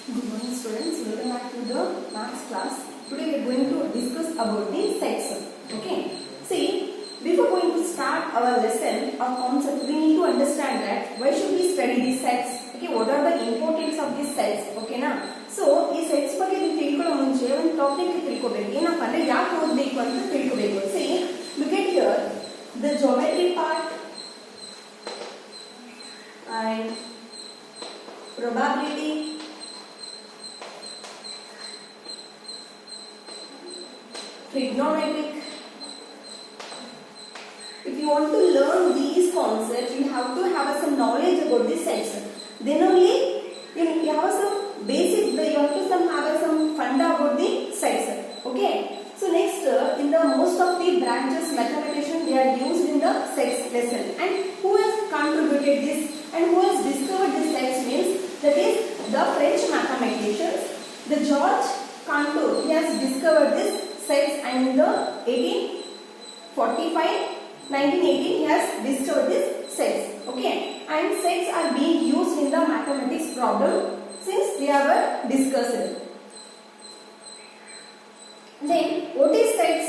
Good morning students, welcome back to the maths class. Today we are going to discuss about the sets. Okay. See, before going to start our lesson or concept, we need to understand that why should we study these sets? Okay, what are the importance of these sets? Okay na? So, ಈ sets ಬಗ್ಗೆ ನೀವು ತಿಳ್ಕೊಳ್ಳೋ ಮುಂಚೆ ಒಂದು topic ತಿಳ್ಕೋಬೇಕು. ಏನಪ್ಪ ಅಂದ್ರೆ ಯಾಕೆ ಓದಬೇಕು ಅಂತ ತಿಳ್ಕೋಬೇಕು. See, look at here, the geometry part and probability, trigonometric. If you want to learn these concepts, you have to have some knowledge about the sets. Then only you have some basic. You have to have some funda about the sets. Okay. So next, in the most of the branches mathematician they are used in the sets lesson. And who has contributed this and who has discovered this sets means that is the French mathematicians, the George Cantor. He has discovered this sets, and in the 1918 he has discovered this sets. Okay, and sets are being used in the mathematics problem since we have discussed. Then what is sets?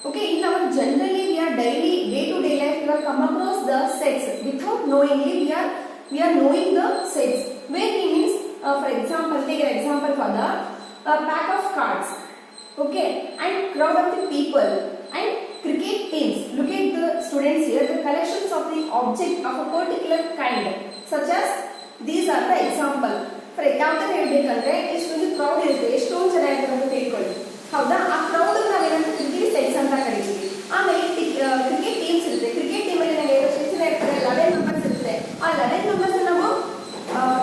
Okay, in our generally we are daily day-to-day life we have come across the sets without knowingly we are knowing the sets. Where we means for example, take an example for the pack of cards. Okay, and crowd of the people and cricket teams. Look at the students here, the collections of the object of a particular kind, such as these are the example. For example, ಹೇಳಬೇಕಂದ್ರೆ ಎಷ್ಟೊಂದು crowd ಇರುತ್ತೆ, ಎಷ್ಟೊಂದು ಜನ ಇರ್ತಾರೆ ಅಂತ ತಿಳ್ಕೊಳ್ಳಿ. ಹೌದಾ? ಆ ಕ್ರೌಡ್ ನಾವೇನಂತ ಕ್ರಿಕೆಟ್ ಸೆಟ್ಸ್ ಅಂತ ಕರೀತೀವಿ. ಆಮೇಲೆ ಕ್ರಿಕೆಟ್ ಟೀಮ್ಸ್ ಇರುತ್ತೆ. ಕ್ರಿಕೆಟ್ ಟೀಮ್ ಅಲ್ಲಿ ನಾವು ಎಷ್ಟು ಜನ ಇರ್ತಾರೆ, 11 ಮೆಂಬರ್ಸ್ ಇರುತ್ತೆ. ಆ 11 ಮೆಂಬರ್ಸ್ ನಾವು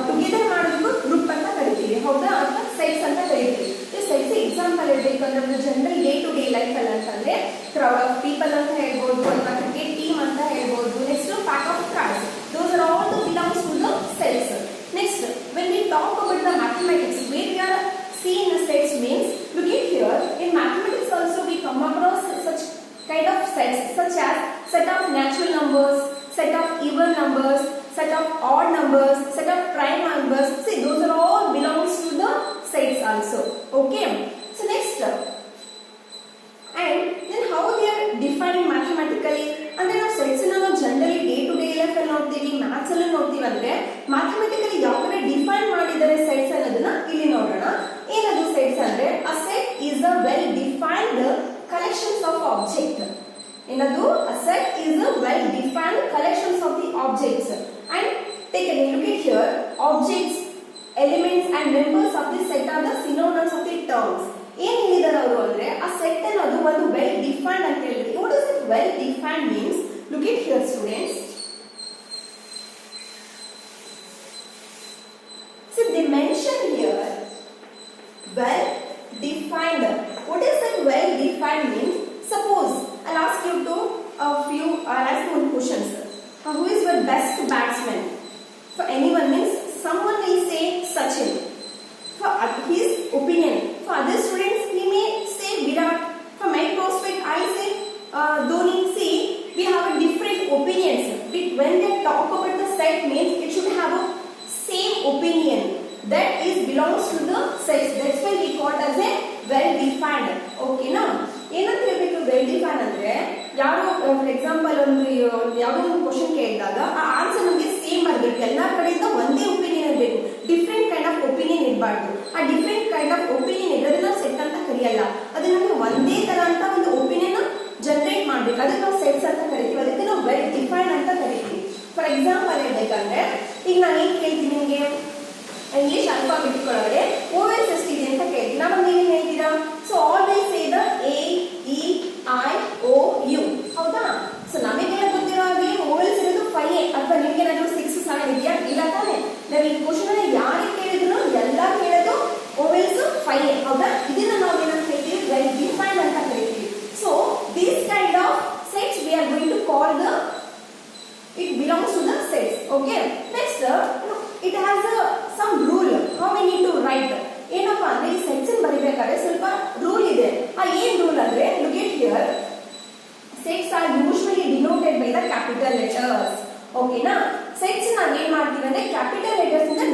ಟುಗೆದರ್ ಮಾಡೋದಕ್ಕೂ ಗ್ರೂಪ್ ಅಂತ ಕರಿತೀವಿ. ಹೌದಾ? ಅಥವಾ ಸೆಟ್ಸ್ ಅಂತ ಕರಿತೀವಿ. ಈ ಸೆಟ್ಸ್ ಎಕ್ಸಾಂಪಲ್ ಹೇಳ್ಬೇಕಂದ್ರೆ ಒಂದು general day to day life ಅಲ್ಲಿ ಅಂತಂದ್ರೆ ಕ್ರೌಡ್ ಆಫ್ ಪೀಪಲ್ ಅಂತ ಹೇಳ್ಬೋದು, ಅಥವಾ ಕ್ರಿಕೆಟ್ ಟೀಮ್ ಅಂತ ಹೇಳ್ಬೋದು. Next pack of cards. Those are all the belongs to the sets. Next, when we talk about the mathematics, where we are seeing the sets means, look at here, in mathematics also we come across such kind of sets, such as set of natural numbers, set of even numbers, set of odd numbers, set of prime numbers. See, those are all belongs to the sets also. Okay. So next, and then how they are defined mathematically. ಅಂದ್ರೆ ನಾವು sets ನಾವು generally day to day life ಅಲ್ಲಿ ನೋಡ್ತೀವಿ, maths ಅಲ್ಲಿ ನೋಡ್ತೀವಿ. ಅಂದ್ರೆ mathematically ಯಾವ ಕಡೆ ಡಿಫೈನ್ ಮಾಡಿದ್ದಾರೆ ಸೆಟ್ಸ್ ಅನ್ನೋದನ್ನ ಇಲ್ಲಿ ನೋಡೋಣ. ಏನದು ಸೆಟ್ಸ್ ಅಂದ್ರೆ a set is a well defined collections of object. ಏನದು a set is a well defined collections of the objects. And take a look at here, objects, elements and members of the set are the synonyms of the terms. ಏನ್ ಹೇಳಿದಾರೆ ಅವರು ಅಂದ್ರೆ ಆ set ಅನ್ನೋದು ಒಂದು well defined ಅಂತ ಹೇಳಿದ್ರು. What is it well defined means? Look at here students. So they mention here well defined. What is that well defined means? Suppose I'll ask you one questions. Who is the best batsman? For anyone means someone may say Sachin. For his opinion. For other students, he may say Virat. For my prospect, I say Dhoni. See, we have a different opinions. But when they talk about the set means it should have a same opinion. That is belongs to the sets. That's why we call it as a well defined. Okay, na? ಏನಂತ ಹೇಳ್ಬೇಕು well define ಅಂದ್ರೆ ಯಾರೋ for example ಒಂದು ಯಾವುದೋ ಒಂದು question ಕೇಳಿದಾಗ ಆ answer ನಮಗೆ ಸೇಮ್ ಬರಬೇಕು. ಎಲ್ಲಾ ಕಡೆಯಿಂದ ಒಂದೇ ಒಪಿನಿಯನ್ ಇರಬೇಕು. ಡಿಫ್ರೆಂಟ್ ಕೈಂಡ್ ಆಫ್ ಒಪಿನಿಯನ್ ಇರಬಾರ್ದು. ಆ ಡಿಫ್ರೆಂಟ್ ಕೈಂಡ್ ಆಫ್ ಒಪಿನಿಯನ್ ಇರೋದನ್ನ ನಾವು ಸೆಟ್ ಅಂತ ಕರೆಯಲ್ಲ. ಅದು ನಮಗೆ ಒಂದೇ ತರ ಅಂತ ಒಂದು ಒಪಿನಿಯನ್ ಜನರೇಟ್ ಮಾಡ್ಬೇಕು. ಅದಕ್ಕೆ ನಾವು ಸೆಟ್ಸ್ ಅಂತ ಕರಿತೀವಿ. ಅದಕ್ಕೆ ನಾವು ವೆಲ್ ಡಿಫೈನ್ ಅಂತ ಕರಿತೀವಿ. ಫಾರ್ ಎಕ್ಸಾಂಪಲ್ ಹೇಳ್ಬೇಕಂದ್ರೆ ಈಗ ನಾನು ಏನ್ ಕೇಳ್ತೀನಿ ನಿಮಗೆ, ಇಂಗ್ಲಿಷ್ ಅಲ್ಫಾಬೆಟಿಕ್ ಒಳಗಡೆ ಓವೆಲ್ಸ್ ಎಷ್ಟಿದೆ ಅಂತ ಕೇಳ್ತೀನಿ. ನಾವು ನೀವೇನು ಹೇಳ್ತೀರಾ? So always say the A-E-I-O-U. ಹೌದಾ? ಸೊ ನಮಗೆಲ್ಲ ಗೊತ್ತಿರೋ ಹಾಗೆ ಓವೆಲ್ಸ್ ಇರೋದು 5 ಅಥವಾ ನಿಮ್ಗೆ ಏನಾದ್ರು 6, 7 ಇದೆಯಾ? ಇಲ್ಲ ತಾನೆ. ನಾವು ಈ ಕ್ವಶನ್ ಅನ್ನ ಯಾರಿಗೆ ಕೇಳಿದ್ರು ಎಲ್ಲ ಕೇಳೋದು ಓವೆಲ್ಸ್ 5. ಹೌದಾ? ಇದನ್ನ ನಾವು ಏನಂತ ಹೇಳ್ತೀವಿ? ವೆಲ್ ಡಿಫೈನ್ಡ್ ಅಂತ ಕರಿತೀವಿ. So this kind of sets we are going to call the it belongs to the sets. Okay. Next, it has some rule how we need to write. ಏನಪ್ಪ ಅಂದ್ರೆ ಈ ಸೆಟ್ಸ್ ಬರಿಬೇಕಾದ್ರೆ ಸ್ವಲ್ಪ ರೂಲ್ ಇದೆ. ಆ ಏನ್ rule ಅಂದ್ರೆ look at here, sets are usually denoted by the capital letters. Okay na? Sets ನಾವ್ ಏನ್ ಮಾಡ್ತೀವಿ ಅಂದ್ರೆ ಕ್ಯಾಪಿಟಲ್ ಲೆಟರ್ಸ್ ಇಂದ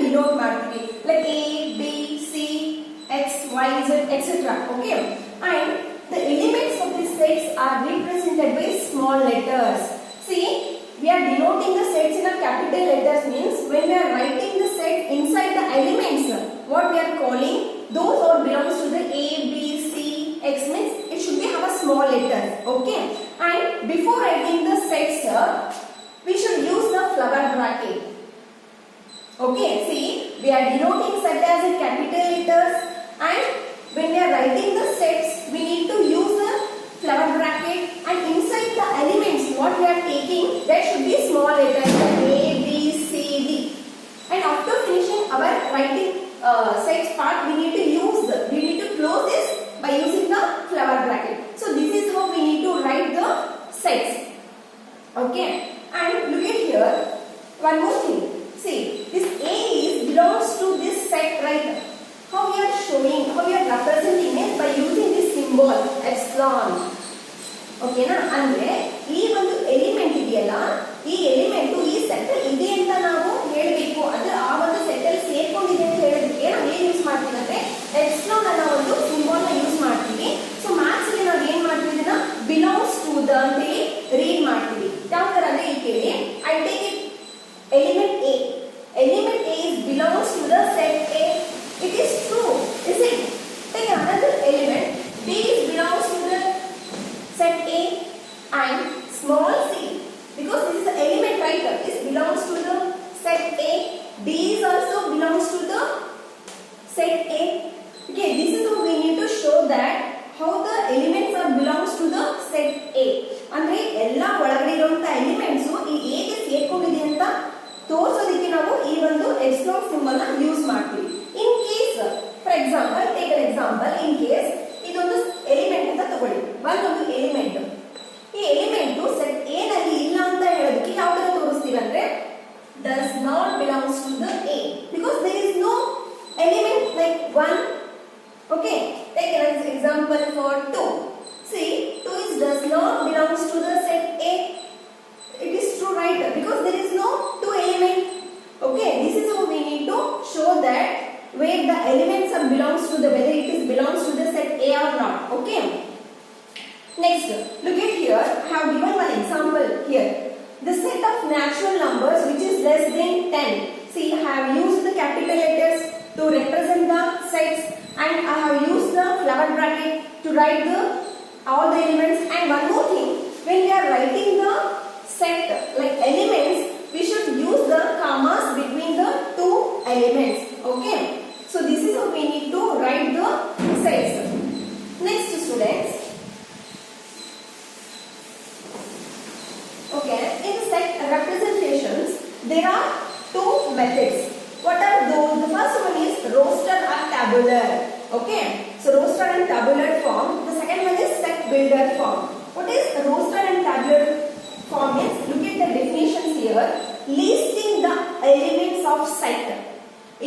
etc. Okay, and the elements of these sets are represented by small letters. See, we are denoting the sets in a capital letters means when we are writing the set inside the elements, what we are calling those or belongs to the A, B, C, X means it should be have a small letters. Okay, and before writing the sets, we should use the flower bracket. Okay, see, we are denoting set as a capital letters, and when we are writing the sets, we need to use the flower bracket, and inside the elements what we are taking, there should be small letters like A, B, C, D. And after finishing our writing sets part, we need to close this by using the flower bracket. So this is how we need to write the sets. Okay, and look at here, one more thing. See, this A belongs to this set, right? How we are showing, how we are representing it by using this symbol epsilon. Okay na? ಅಂದ್ರೆ ಈ ಒಂದು element ಇದೆಯಲ್ಲ, ಈ element ಈ set ಇದೆ ಅಂತ ನಾವು ಹೇಳಬೇಕು. ಅದು ಆ ಒಂದು ಸೆಟ್ ಅಲ್ಲಿ ಸೇರ್ಕೊಂಡಿದೆ ಅಂತ ಹೇಳೋದಕ್ಕೆ ನಾವು ಏನು ಯೂಸ್ ಮಾಡ್ತೀವಿ ಅಂದ್ರೆ ಎಪ್ಸಿಲಾನ್ ಅನ್ನೋ ಒಂದು ಸಿಂಬಲ್ ನ ಯೂಸ್ ಮಾಡ್ತೀವಿ. ಸೊ ಮ್ಯಾಥ್ಸ್ ಅಲ್ಲಿ ನಾವು ಏನು ಮಾಡ್ತೀವಿ, ಇದನ್ನ ಬಿಲಾಂಗ್ಸ್ ಟು ದ ಅಂತ ಹೇಳಿ ರೀಡ್ ಮಾಡ್ತೀವಿ. ಯಾವ ತರ ಅಂದ್ರೆ ಇಲ್ಲಿ ಕೇಳಿ, I take it element A. Element A belongs to the set A. It is true, is it? Take another element. B belongs to the set A and small c. Because this is the element, right? This belongs to the set A. D is also belongs to the set A. Okay, this is how we need to show that how the elements are belongs to the set A. ಅಂದ್ರೆ ಎಲ್ಲ ಒಳಗಡೆ ಇರುವಂತ elements ಈ A ಗೆ ಸೇರ್ಕೊಂಡಿದೆ ಅಂತ ತೋರಿಸೋದಕ್ಕೆ ನಾವು ಈ ಒಂದು ಎಪ್ಸಿಲಾನ್ ಸಿಂಬಲ್ ನ ಯೂಸ್ ಮಾಡ್ತೀವಿ. In case for example, take an example, in case ಇದೊಂದು ಎಲಿಮೆಂಟ್ ಅಂತ ತಗೊಳ್ಳಿ, ಒಂದು ಎಲಿಮೆಂಟ್. ಈ ಎಲಿಮೆಂಟ್ ಸೆಟ್ ಎ ನಲ್ಲಿ ಇಲ್ಲ ಅಂತ ಹೇಳೋದಕ್ಕೆ ಯಾವ ತರ ತೋರಿಸ್ತೀವಿ ಅಂದ್ರೆ does not belongs to the A because there is no element like 1. Okay, take an example for 2. See, 2 is does not belongs to the set A. It is true, right? Because there is no 2 element. Okay, this is how we need to show that where the elements are belongs to the, whether it is belongs to the set A or not. Okay, next look at here, I have given one example here. The set of natural numbers which is less than 10. See, I have used the capital letters to represent the sets, and I have used the flower bracket to write the all the elements. And one more thing, when we are writing the set like elements, we should use the commas between the two elements. Okay, so this is how we need to write the sets. Next, students, okay, in set representations there are two methods. What are those? The first one is roster or tabular. Okay, so roster and tabular form. The second one is set builder form. What is roster and tabular form is, look at the definitions here. Listing the elements of set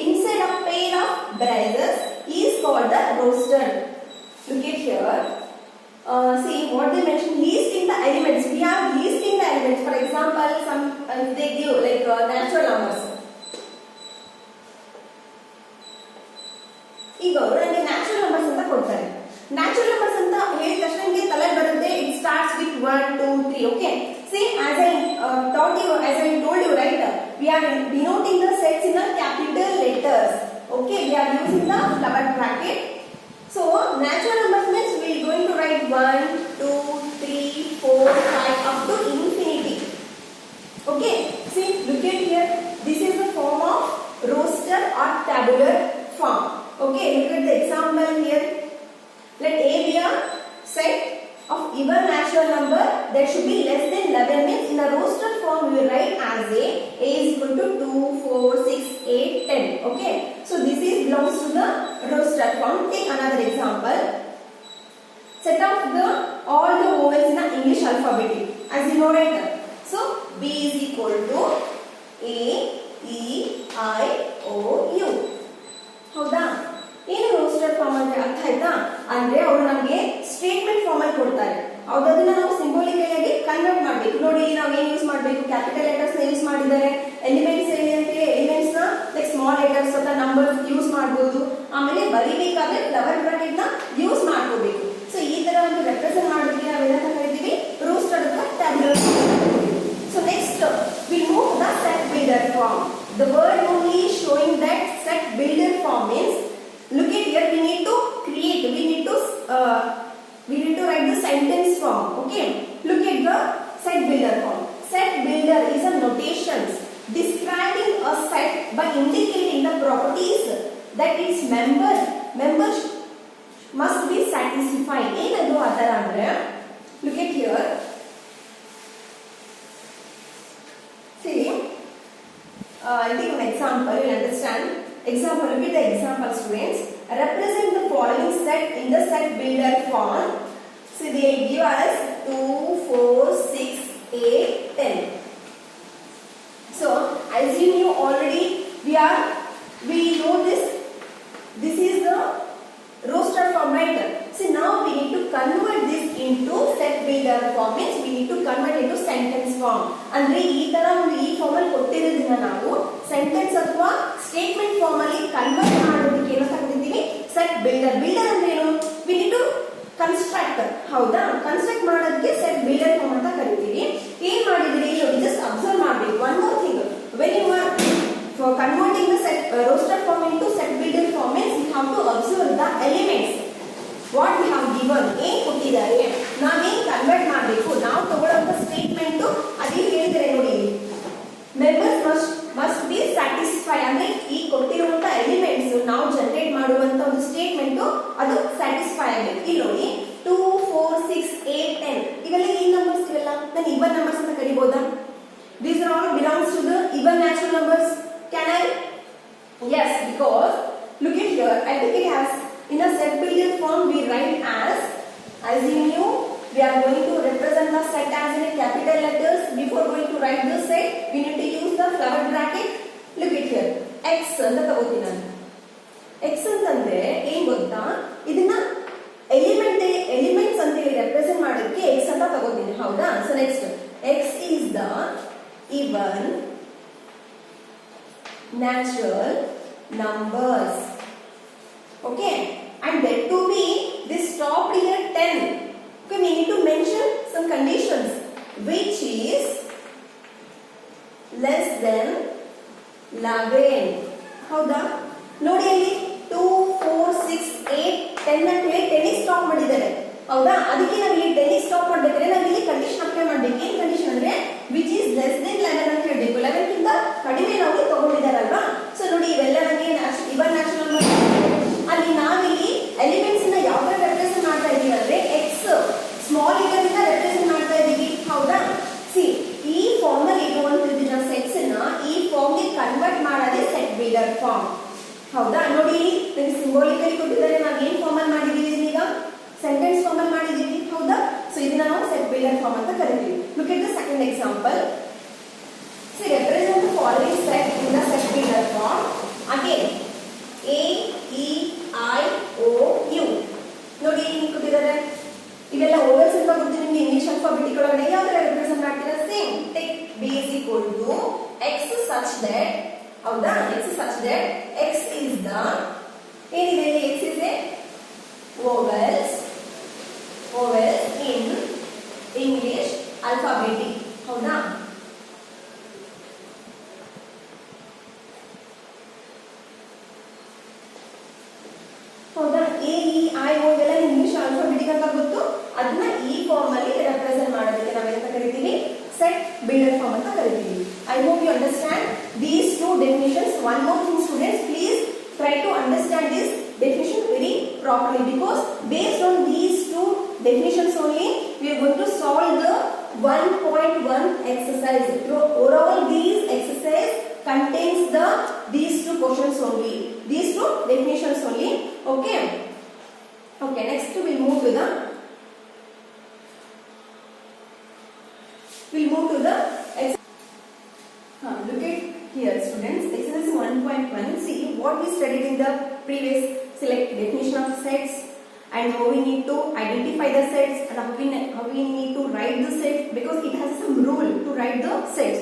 inside a pair of braces is called the roster. Look at here. See what they mentioned, listing the elements. We are listing the elements. For example, some they give like natural numbers. ಈಗ ಅವರು ನನಗೆ natural numbers ಅಂತ ಕೊಡ್ತಾರೆ. Natural numbers ಅಂತ ಹೇಳಿದ ತಕ್ಷಣ ನಿಮಗೆ ತಲೆ ಬರುತ್ತೆ, it starts with 1 2 3. Okay, see, as I told you, right, we are denoting the sets in a capital letters. Okay, we are using the flower bracket. So natural numbers means we are going to write 1 2 3 4 5 up to infinity. Okay, see, look at here, this is the form of roster or tabular form. Okay, look at the example here. Let A be a set of even natural number that should be less than 11 means in the roster form we will write as A is equal to 2 4 6 8 10. Okay, so this is belongs to the roster form. Take another example. Set of the all the vowels in the English alphabet, as you know, right? So B is equal to A E I O U. ಹೌದಾ? ಏನು roster form ಅಂದ್ರೆ ಅರ್ಥ ಆಯ್ತಾ? ಅಂದ್ರೆ ಅವರು ನಮಗೆ statement form ಅಲ್ಲಿ ಕೊಡ್ತಾರೆ, ಅದನ್ನ ನಾವು ಸಿಂಬಾಲಿಕಲ್ ಆಗಿ ಕನ್ವರ್ಟ್ ಮಾಡಬೇಕು. ನೋಡಿ, ನಾವು ಏನು ಯೂಸ್ ಮಾಡಬೇಕು, ಕ್ಯಾಪಿಟಲ್ ಲೆಟರ್ಸ್ ನ ಯೂಸ್ ಮಾಡಿದ್ದಾರೆ. ಎಲಿಮೆಂಟ್ಸ್ ಏನಂದ್ರೆ ಎಲಿಮೆಂಟ್ಸ್ ನ ಲೈಕ್ ಸ್ಮಾಲ್ ಲೆಟರ್ಸ್ ಅಥವಾ ನಂಬರ್ಸ್ ಯೂಸ್ ಮಾಡಬಹುದು. ಆಮೇಲೆ ಬರಿಬೇಕಾದ್ರೆ ಫ್ಲವರ್ ಬ್ರಾಕೆಟ್ ನ ಯೂಸ್ ಮಾಡ್ಕೋಬೇಕು. ಸೊ ಈ ತರ ಒಂದು ರೆಪ್ರೆಸೆಂಟ್ ಮಾಡೋದಕ್ಕೆ ನಾವೆಲ್ಲ ಕರೀತೀವಿ ರೋಸ್ಟರ್ ಅಥವಾ tabular. So next we move to the set builder form. The word only showing that set builder form means, look at here, we need to create, we need to write the sentence form. Okay, look at the set builder form. Set builder is a notations describing a set by indicating the properties that its members must be satisfied. ಏನದು ಅದರ ಅಂದ್ರೆ, look at here, see, I think an example, you understand. Example, look at the example, students. Represent the following set in the set builder form. So they give us 2, 4, 6, 8, 10. So assume you already we know this is the roster form, right? So now we need to convert this into set builder form, means we need to convert into sentence form. ಅಂದ್ರೆ ಈ ತರ ಒಂದು ಈ form ಅಲ್ಲಿ ಕೊಟ್ಟಿರೋದನ್ನ ನಾವು sentence ಅಥವಾ statement form ಅಲ್ಲಿ convert ಮಾಡೋದಕ್ಕೆ ಏನು ಕರೀತೀವಿ ಸೆಟ್ ಬಿಲ್ಡರ್. ಬಿಲ್ಡರ್ ಅಂದ್ರೆ ಏನು? we need to construct, ಹೌದಾ? ಕನ್ಸ್ಟ್ರಕ್ಟ್ ಮಾಡೋದಕ್ಕೆ ಸೆಟ್ ಬಿಲ್ಡರ್ ಫಾರ್ಮ್ ಅಂತ ಕರಿತೀವಿ. ಏನ್ ಮಾಡಿದ್ರಿ ನೋಡಿ, ಜಸ್ಟ್ ಅಬ್ಸರ್ವ್ ಮಾಡಬೇಕು. One more thing, when you are for converting the set roster form into set builder form means you have to observe the elements what we have given. ಏನು ಕೊಟ್ಟಿದ್ದಾರೆ, ನಾವೇನು convert ಮಾಡಬೇಕು, ನಾವು ತಗೊಳ್ಳುವಂತ ಸ್ಟೇಟ್ಮೆಂಟ್ ಅದೇ ಹೇಳಿದರೆ ನೋಡಿ, members must be satisfy. ಅಂದ್ರೆ ಈ ಕೊಟ್ಟಿರುವಂತ ಎಲಿಮೆಂಟ್ಸ್ ನಾವು ಜನರೇಟ್ ಮಾಡುವಂತ ಒಂದು ಸ್ಟೇಟ್ಮೆಂಟ್ ಅದು ಸ್ಯಾಟಿಸ್ಫೈ ಆಗಬೇಕು. ಇಲ್ಲಿ ನೋಡಿ 2, 4, 6, 8, 10 ಇವೆಲ್ಲ ಈ ನಂಬರ್ಸ್ ಇವೆಲ್ಲ ನಾನು ಈವನ್ ನಂಬರ್ಸ್ ಅಂತ ಕರಿಬಹುದಾ? These are all belongs to the even natural numbers. Can I? Yes, because look at here, I think it has in a set builder form we write as you knew, we are going to represent the set as in capital letters. Before going to write the set, we need to use the flower bracket. Look at here, x ಅಂತ ತಗೋತೀನಿ ನಾನು. x ಅಂತಂದ್ರೆ ಏನು ಗೊತ್ತಾ, ಇದನ್ನ elements ಅಂತ ಹೇಳಿ represent ಮಾಡೋದಕ್ಕೆ x ಅಂತ ತಗೋತೀನಿ, ಹೌದಾ? So next x is the even natural numbers. Okay, and then to be this stopped here 10. Okay, we need to mention some conditions which is less than 11. ಹೌದಾ? ನೋಡಿ ಅಲ್ಲಿ 2, 4, 6, 8, 10 ಅಂತ ಹೇಳಿ 10 ಸ್ಟಾಪ್ ಮಾಡಿದ್ದಾರೆ, ಹೌದಾ? ಅದಕ್ಕೆ ನಾವು ಇಲ್ಲಿ 10 ಸ್ಟಾಪ್ ಮಾಡಬೇಕಾದ್ರೆ ನಾವು ಇಲ್ಲಿ ಕಂಡೀಷನ್ ಅಪ್ಲೈ ಮಾಡಬೇಕು. ಏನು ಕಂಡೀಷನ್ ಅಂದ್ರೆ ವಿಚ್ ಇಸ್ ಲೆಸ್ ದೆನ್ 11 ಅಂತ ಹೇಳಬೇಕು. 11 ಗಿಂತ ಕಡಿಮೆ ನಾವು ತಗೊಂಡಿದ್ದಾರಲ್ವಾ? ಸೊ ನೋಡಿ ಇವೆಲ್ಲ ನಮಗೆ ಇವನ್ ನ್ಯಾಚುರಲ್ ನಂಬರ್. ಅಲ್ಲಿ ನಾವಿಲ್ಲಿ ಎಲಿಮೆಂಟ್ಸ್ ನ ಯಾವ ತರ ರೆಪ್ರೆಸೆಂಟ್ ಮಾಡ್ತಾ ಇದೀವಿ ಅಂದ್ರೆ ಎಕ್ಸ್ ಸ್ಮಾಲ್ ಲೆಟರ್ ಇಂದ ರೆಪ್ರೆಸೆಂಟ್ ಮಾಡ್ತಾ ಇದೀವಿ, ಹೌದಾ? ಸಿ ಈ ಫಾರ್ಮ್ ಅಲ್ಲಿ ಇರುವಂತದ್ದನ್ನ ಸೆಟ್ಸ್ ನ ಈ ಫಾರ್ಮ್ ಗೆ ಕನ್ವರ್ಟ್ ಮಾಡೋದೇ ಸೆಟ್ ಬಿಲ್ಡರ್ ಫಾರ್ಮ್, ಹೌದಾ? ನೋಡಿ ಇಲ್ಲಿ ಸಿಂಬಾಲಿಕಲಿ ಕೊಟ್ಟಿದ್ದಾರೆ, ನಾವು ಏನ್ ಫಾರ್ಮ್ ಅಲ್ಲಿ ಮಾಡಿದೀವಿ ಈಗ ಸೆಂಟೆನ್ಸ್ ಫಾರ್ಮ್ ಅಲ್ಲಿ ಮಾಡಿದೀವಿ, ಹೌದಾ? ಸೊ ಇದನ್ನ ನಾವು ಸೆಟ್ ಬಿಲ್ಡರ್ ಫಾರ್ಮ್ ಅಂತ ಕರಿತೀವಿ. Look at the second example. See, represent the following set in the set builder form. Again, A, E, I, O, U. ನೋಡಿ ಏನು ಕೊಟ್ಟಿದ್ದಾರೆ, ಇವೆಲ್ಲ ಓವಲ್ಸ್ ಅಂತ ಗೊತ್ತು ನಿಮಗೆ ಇಂಗ್ಲಿಷ್ ಆಲ್ಫಾಬೆಟಿಕ್ ಒಳಗಡೆ ಯಾವ ತರ ರೆಪ್ರೆಸೆಂಟ್ ಮಾಡ್ತೀರಾ? Same, take B is equal to X such that, ಹೌದಾ? X such that X is the, ಏನಿದೆ ಇಲ್ಲಿ X is a vowels in English alphabetic, ಹೌದಾ? ಹೌದಾ? A, E, I, O ಎಲ್ಲ ಇಂಗ್ಲಿಷ್ ಆಲ್ಫಾಬೆಟಿಕ್ ಅಂತ ಗೊತ್ತು, ಅದನ್ನ ಈ ಫಾರ್ಮ್ ಅಲ್ಲಿ ರೆಪ್ರೆಸೆಂಟ್ ಮಾಡೋದಕ್ಕೆ ನಾವೇನಂತ ಕರಿತೀವಿ? ಸೆಟ್ ಬಿಲ್ಡರ್ ಫಾರ್ಮ್ ಅಂತ ಕರಿತೀವಿ. I hope you understand these two definitions. One more thing students, please try to understand this definition very properly, because based on these two definitions only we are going to solve the 1.1 exercise. Overall these exercise contains these two questions only, these two definitions only. Okay, next we'll move to the look at here students, exercise 1.1. see what we studied in the previous, select definition of sets and how we need to identify the sets and how we need to write the sets, because it has some rule to write the sets,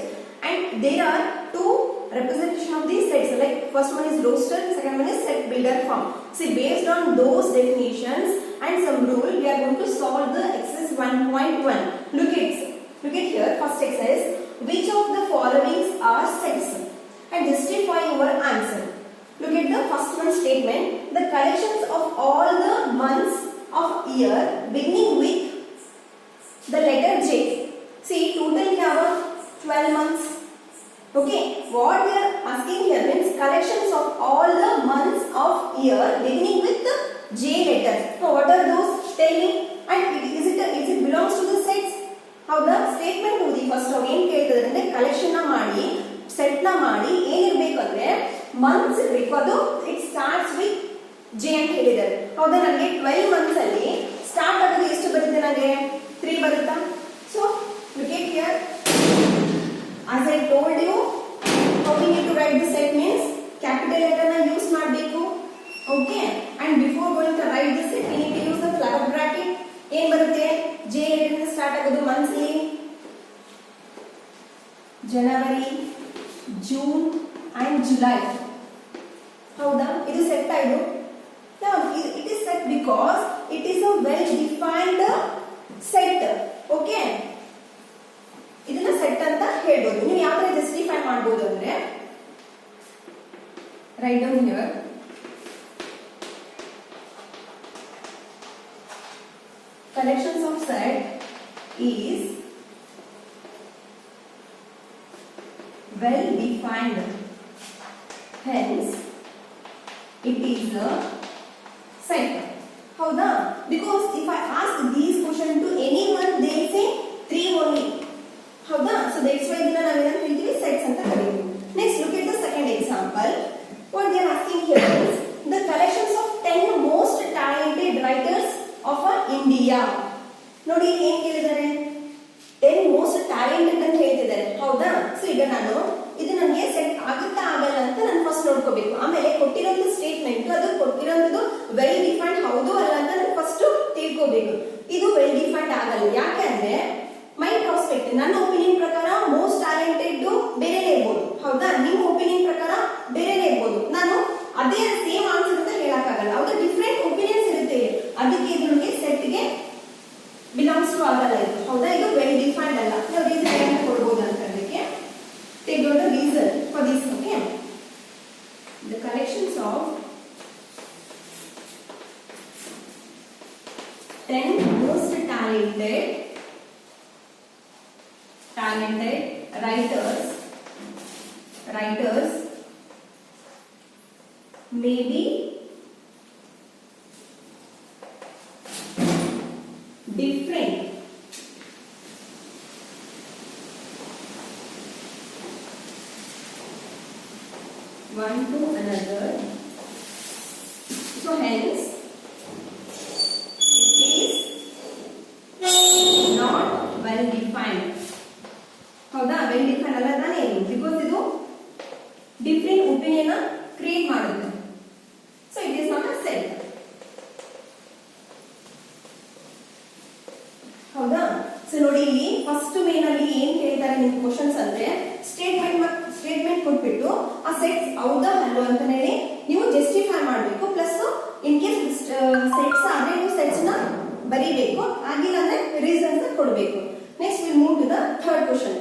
and there are two representation of these sets. Like first one is roster, second one is set builder form. See, based on those definitions and some rule, we are going to solve the exercise 1.1. Look at here. First exercise. Which of the followings are sets? And justify your answer. Look at the first one statement. The collections of all the months of year beginning with the letter J. See, total we have 12 months. Okay, what we are asking here means collections of all the months of year beginning with the J letters. So what are those? Tell me. And is it belongs to the sets? How the statement to the first one ಏನು ಕೇಳ್ತದೆ ಅಂದ್ರೆ collection ನ ಮಾಡಿ set ನ ಮಾಡಿ ಏನಿರಬೇಕು ಅಂದ್ರೆ months ಇರಬೇಕು. ಅದು it starts with J ಅಂತ ಹೇಳಿದ್ದಾರೆ. ಹೌದಾ, ನನಗೆ 12 months ಅಲ್ಲಿ ಸ್ಟಾರ್ಟ್ ಆಗೋದು ಎಷ್ಟು ಬರುತ್ತೆ? ನನಗೆ 3 ಬರುತ್ತಾ? So look at here. As I told you, how we need to write the set means capital letter na use ಮಾಡಬೇಕು. Okay, and before going to write the set we need to use the flower bracket. ಏನು ಬರುತ್ತೆ? J letter ಇಂದ start ಆಗೋದು monthly January, June and July. ಹೌದಾ, ಇದು set ಆಯ್ತು. Now it is set because it is a well defined set. Okay, ಇದನ್ನ set ಅಂತ ಹೇಳ್ಬೋದು. ನೀವು ಯಾವ ತರ ಜಸ್ಟಿಫೈ ಮಾಡಬಹುದು ಅಂದ್ರೆ write down here. Collections of set is well defined, hence it is a set. ಹೌದಾ, because if I ask these question to anyone they will say 3 only. ಹೌದಾ, so that's why ಇದನ್ನ ನಾವು ಏನಂತ ಹೇಳ್ತೀವಿ? ಸೆಟ್ಸ್ ಅಂತ ಕರೀತೀವಿ. Next, look at the second example. What they are asking here is the collections of 10 most talented writers of India. ನೋಡಿ ಏನು ಹೇಳಿದ್ದಾರೆ? 10 most talented ಅಂತ ಹೇಳ್ತಿದ್ದಾರೆ. ಹೌದಾ, ಸೊ ಈಗ ಇದು ನನಗೆ ಸೆಟ್ ಆಗುತ್ತಾ ಆಗಲ್ಲ ಅಂತ ನಾನು ಫಸ್ಟ್ ನೋಡ್ಕೋಬೇಕು. ಆಮೇಲೆ ಕೊಟ್ಟಿರೋದು ಸ್ಟೇಟ್ಮೆಂಟ್ ಅದು ಕೊಟ್ಟಿರೋದು ವೆಲ್ ಡಿಫೈನ್ಡ್ ಹೌದು ಅಲ್ಲ ಅಂತ ನಾನು ಫಸ್ಟ್ ತಿಳ್ಕೋಬೇಕು. ಇದು ವೆಲ್ ಡಿಫೈನ್ಡ್ ಆಗಲ್ಲ. ಯಾಕಂದ್ರೆ ಮೈ ಪ್ರಾಸ್ಪೆಕ್ಟ್ ನನ್ನ ಒಪಿನಿಯನ್ ಪ್ರಕಾರ ಮೋಸ್ಟ್ ಟ್ಯಾಲೆಂಟೆಡ್ ಬೇರೆನೇ ಇರ್ಬೋದು. ಹೌದಾ, ನಿಮ್ಮ ಒಪಿನಿಯನ್ ಪ್ರಕಾರ ಬೇರೆನೇ ಇರ್ಬೋದು. ನಾನು ಅದೇ ಸೇಮ್ ಆನ್ಸರ್ ಅಂತ ಹೇಳಕ್ಕಾಗಲ್ಲ. ಹೌದಾ, ಡಿಫ್ರೆಂಟ್ ಒಪಿನಿಯನ್ಸ್ ಇರುತ್ತೆ. ಅದಕ್ಕೆ ಇದು ನನಗೆ ಸೆಟ್ಗೆ ಬಿಲಾಂಗ್ಸ್ ಟು ಆಗಲ್ಲ ಇದು. ಹೌದಾ, ಇದು ವೆಲ್ ಡಿಫೈನ್ಡ್ ಅಲ್ಲ. ನಾವು ರೀಸನ್ ಏನು ಕೊಡ್ಬೋದು ಅಂತ ಅದಕ್ಕೆ take out the reason for this. Okay, the collections of 10 most talented writers may be different one to another. So hence it is not well defined. ಹೌದಾ, ವೆಲ್ ಡಿಫೈನ್ಡ್ ಅಲ್ಲ ತಾನೇ ಏನು? ಬಿಕಾಸ್ ಇದು ಡಿಫರೆಂಟ್ ಒಪಿನಿಯನ್ ಕ್ರಿಯೇಟ್ ಮಾಡುತ್ತೆ. So it is not a set. ಹೌದಾ, so ನೋಡಿ ಇಲ್ಲಿ first main ಅಲ್ಲಿ ಏನ್ ಕೇಳ್ತಾರೆ ನಿಮ್ಮ ಕ್ವಶನ್ಸ್ ಅಂದ್ರೆ ಸ್ಟೇಟ್ಮೆಂಟ್ ಕೊಟ್ಬಿಟ್ಟು ಆ ಸೆಟ್ಸ್ ಹೌದಾ ಅಲ್ವಾ ಅಂತ ಹೇಳಿ ನೀವು ಜಸ್ಟಿಫೈ ಮಾಡಬೇಕು. ಪ್ಲಸ್ ಇನ್ ಕೇಸ್ ಸೆಟ್ಸ್ ಆದ್ರೆ ನೀವು ಸೆಟ್ಸ್ ನ ಬರೀಬೇಕು. ಆಗಿಲ್ಲ ಅಂದ್ರೆ ರೀಸನ್ಸ್ ಕೊಡಬೇಕು. Next will move to the third question.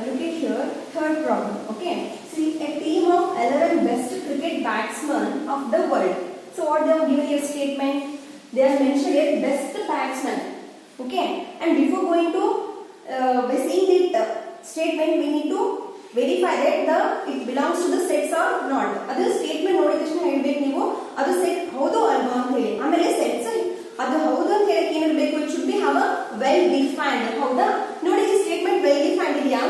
Look at here, third problem. Okay, see a team of 11 best cricket batsmen of the world. So what they have given a statement? They have mentioned a best batsman. Okay, and before going to by seeing the statement we need to verify that it belongs to the sets or not. ಅದು statement ನೋಡಿದ ತಕ್ಷಣ ಹೇಳ್ಬೇಕು ನೀವು ಅದು set ಹೌದು ಅಲ್ವಾ ಅಂತ ಹೇಳಿ. ಆಮೇಲೆ ಸೆಟ್ಸ್ ಅದು ಹೌದು ಅಂತ ಹೇಳಕ್ಕೆ ಏನಿರಬೇಕು? It should be have a well defined. ಹೌದಾ, ನೋಡಿ ಈ ಸ್ಟೇಟ್ಮೆಂಟ್ ವೆಲ್ ಡಿಫೈನ್ಡ್ ಇದೆಯಾ?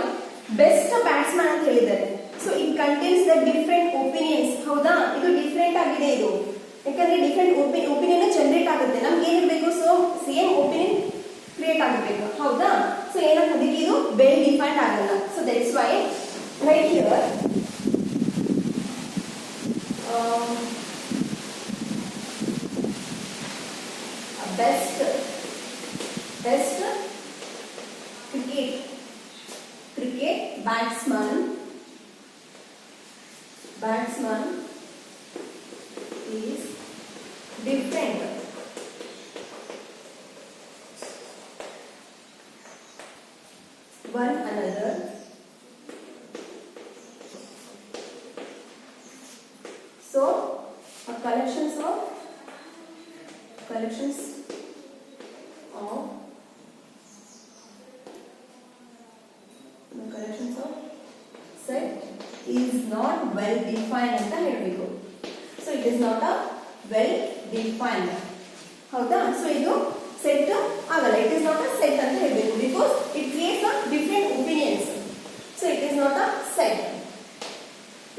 ಬೆಸ್ಟ್ ಬ್ಯಾಟ್ಸ್ಮನ್ ಅಂತ ಹೇಳಿದ್ದಾರೆ. So it contains the different opinions. ಹೌದಾ, ಇದು ಡಿಫರೆಂಟ್ ಆಗಿದೆ ಇದು. ಯಾಕಂದ್ರೆ ಡಿಫರೆಂಟ್ ಒಪಿನಿಯನ್ ಜನರೇಟ್ ಆಗುತ್ತೆ. ನಮ್ಗೆ ಏನಿರಬೇಕು? ಸೊ ಸೇಮ್ ಒಪಿನಿಯನ್ ಕ್ರಿಯೇಟ್ ಆಗಬೇಕು. ಹೌದಾ, ಸೊ ಏನಂತ ಅದಕ್ಕೆ ಇದು ವೆಲ್ ಡಿಫೈನ್ಡ್ ಆಗಲ್ಲ. So that's why right here best cricket batsman is different one another so collections of the collections of set is not well defined ಅಂತ ಹೇಳಬೇಕು. So it is not a well defined. ಹೌದಾ? So ಇದು set ಆಗಲ್ಲ. It is not a set ಅಂತ ಹೇಳಬೇಕು because it creates a different opinions. So it is not a set.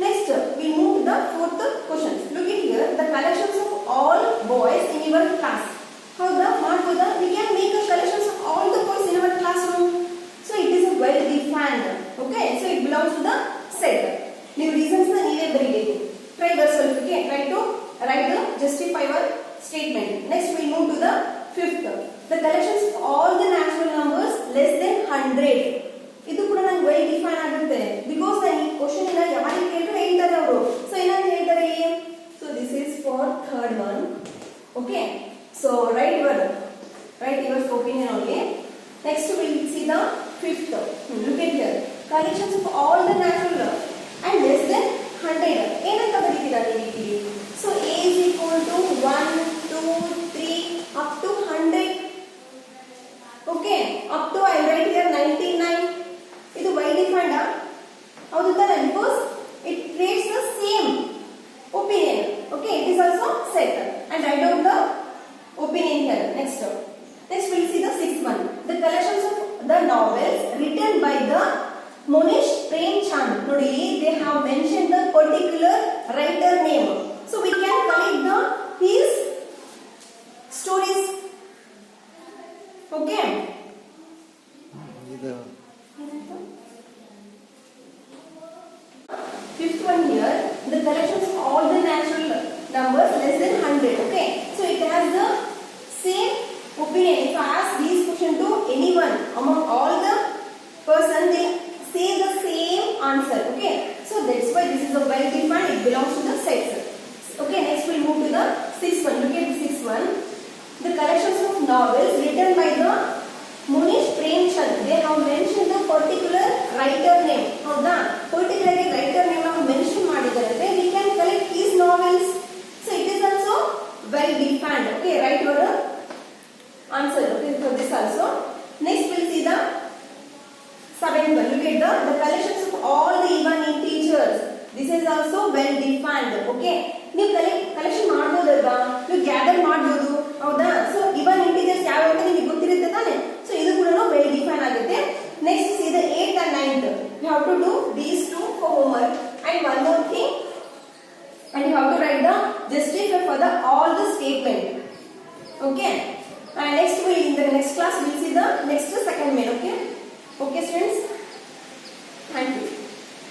Next we move to the fourth question. Look at here the collections of all boys in your class. ಹೌದಾ? ಮಾಡಬಹುದಾ? We can make a collections of all the boys in our classroom. So it is a well defined. Okay? So it belongs to the set. ನೀವು reasons ನ ನೀವೇ ಬರೀಬೇಕು. Try yourself. Okay? Try to write the justify your statement. Next we move to the fifth. The collections of all the natural numbers less than 100. ಇದು ಕೂಡ ನಂಗೆ well define ಆಗುತ್ತೆ because ನಾನು ಈ ಕ್ವಶನ್ ಇಂದ ಯಾರಿಗೆ ಕೇಳಿದ್ರು ಹೇಳ್ತಾರೆ ಅವರು. ಸೊ ಏನಂತ ಹೇಳ್ತಾರೆ ಇಲ್ಲಿ? So this is for third one. Okay, so write your opinion only. Next we will see the fifth. Look at here. Collections of all the natural and less than 100. ಏನಂತ ಬರೀತೀರಾ ನೀವು ಇಲ್ಲಿ? So a is equal to 1 2 3 up to 100. Okay, up to I write here 99. ಇದು well defined. ಹೌದು ತಾನೆ? Because it creates the same opinion. Okay, it is also set. And write down the opinion here. Next we'll see the sixth one. The collections of the novels written by the Monish Premchand. Nodi, they have mentioned the particular writer name. So we can collect the his stories. Okay. Fifth one here, the collections of all the natural numbers less than 100. Okay, so it has the same opinion. If I ask this question to anyone among all the person, they say the same answer. Okay, so that's why this is a well defined. It belongs to the set. Okay, next we'll move to the sixth one. Look at the sixth one. The collections of novels written by the Monish Premchand. They have mentioned the particular writer name. ಹೌದಾ? Particularly writer name ನಾವು mention ಮಾಡಿದ್ದಾರೆ. We can collect his novels. So it is also well defined. Okay, write your answer. Okay, for this also. Next we'll see the seventh one. Look at the collections of all the even integers. This is also well defined. Okay, ನೀವು collection ಮಾಡಬಹುದಲ್ವಾ? ನೀವು gather ಮಾಡಬಹುದು. ಹೌದಾ? So ಇವನ್ integers ಯಾವ ಅಂತ ನಿಮಗೆ ಗೊತ್ತಿರುತ್ತೆ ತಾನೆ? So ಇದು ಕೂಡ ವೆಲ್ ಡಿಫೈನ್ ಆಗುತ್ತೆ. Next C the 8th and 9th. You have to do these two for homework. And one more thing, and you have to write the justify for the all the statement. Okay, and next in the next class we'll see the next second main. Okay, students.